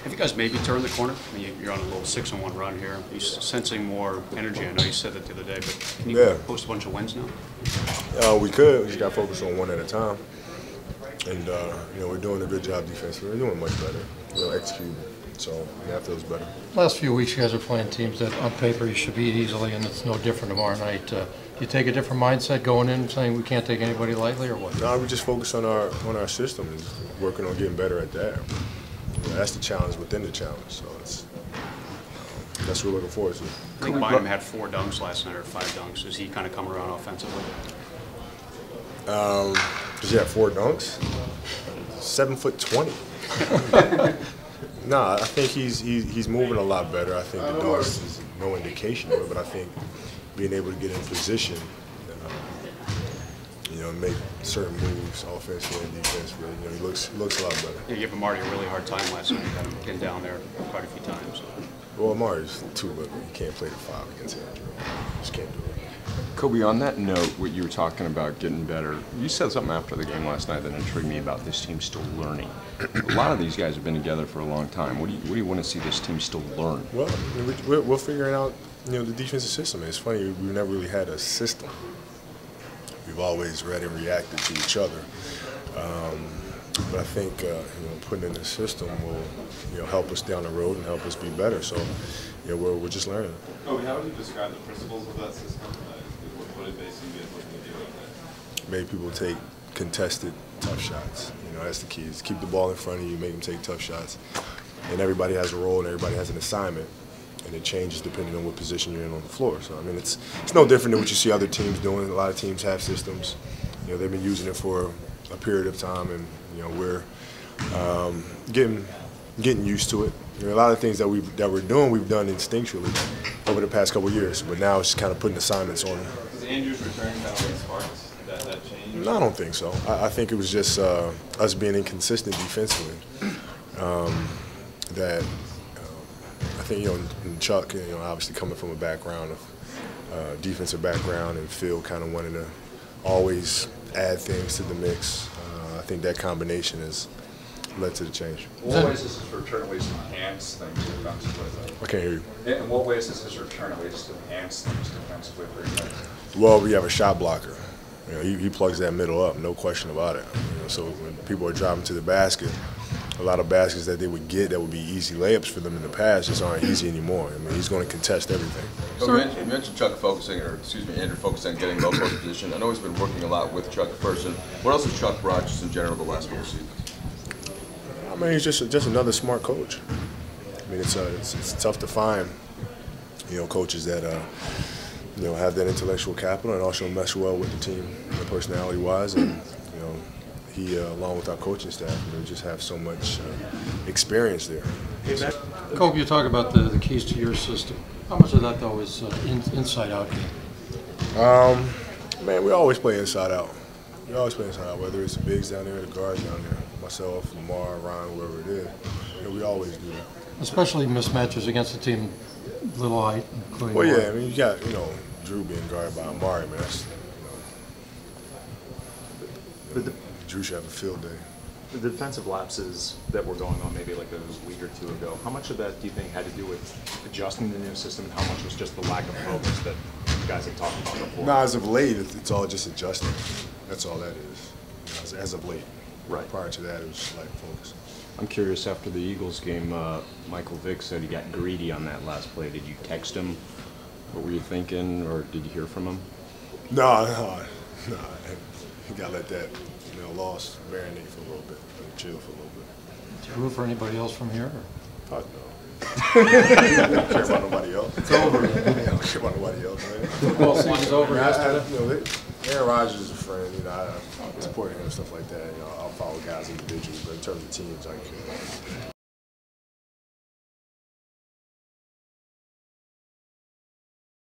Have you guys maybe turned the corner? I mean, you're on a little 6-1 run here. You're sensing more energy. I know you said that the other day, but can you post a bunch of wins now? We could. We just got to focus on one at a time. And, we're doing a good job defensively. We're doing much better. Executing. So, that feels better. Last few weeks, you guys are playing teams that on paper you should beat easily, and it's no different tomorrow night. Do you take a different mindset going in, saying we can't take anybody lightly, or what? No, we just focus on our system and working on getting better at that. That's the challenge within the challenge. So that's what we're looking forward to. I think Bryant had 4 dunks last night, or 5 dunks. Is he kind of coming around offensively? Does he have 4 dunks? 7'20". No, I think he's moving a lot better. I think the dunks is no indication of it, but I think being able to get in position, and make certain moves offensively and defensively, he looks a lot better. Yeah, you gave Marty a really hard time last night. You got him getting down there quite a few times. Well, Marty's too little. You can't play the 5 against him. Just can't do it. Kobe, on that note, what you were talking about getting better, you said something after the game last night that intrigued me about this team still learning. A lot of these guys have been together for a long time. What do you want to see this team still learn? Well, we're figuring out, the defensive system. It's funny, we've never really had a system. We've always read and reacted to each other. But I think, putting in a system will, help us down the road and help us be better. So, we're just learning. Kobe, how would you describe the principles of that system? What did they see you guys looking to do with that? Made people take contested, tough shots. That's the key. Is keep the ball in front of you, make them take tough shots. And everybody has a role and everybody has an assignment. And it changes depending on what position you're in on the floor. So, it's no different than what you see other teams doing. A lot of teams have systems. They've been using it for a period of time, and, we're getting used to it. A lot of things that we're doing, we've done instinctually over the past couple of years, but now it's just kind of putting assignments on them. Does Andrew's return kind of like sparks that change? No, I don't think so. I think it was just us being inconsistent defensively. I think, and Chuck, obviously coming from a background of defensive background, and Phil kind of wanting to always add things to the mix. I think that combination has led to the change. In what ways does this return at least enhance things defensively? I can't hear you. In what ways does this return at least enhance things defensively for you guys? Well, we have a shot blocker. He plugs that middle up, no question about it. So when people are driving to the basket, a lot of baskets that they would get that would be easy layups for them in the past just aren't easy anymore. He's going to contest everything. So you mentioned Andrew focusing on getting low post position. I know he's been working a lot with Chuck in person. What else has Chuck brought just in general the last couple seasons? He's just another smart coach. It's tough to find, coaches that have that intellectual capital and also mesh well with the team, personality-wise, and he, along with our coaching staff, just have so much experience there. Kobe, you talk about the keys to your system. How much of that, though, is inside-out game? We always play inside-out. We always play inside-out, whether it's the bigs down there or the guards down there. Myself, Lamar, Ryan, whoever it is. We always do that. Especially mismatches against a team little height. Well, yeah, you got, Drew being guarded by Amari, man. Drew should have a field day. The defensive lapses that were going on maybe like a week or two ago, how much of that do you think had to do with adjusting the new system, and how much was just the lack of focus that you guys had talked about before? No, as of late, it's all just adjusting. That's all that is, as of late. Right. Prior to that, it was just lack of focus. I'm curious, after the Eagles game, Michael Vick said he got greedy on that last play. Did you text him? What were you thinking, or did you hear from him? No. You got to let that loss marinate for a little bit, chill for a little bit. Do you root for anybody else from here? Fuck no. I don't care about nobody else. It's over. I don't care about nobody else, man. Football season's over yesterday. Aaron Rodgers is a friend. I support him and stuff like that. I'll follow guys individually, but in terms of teams, I care.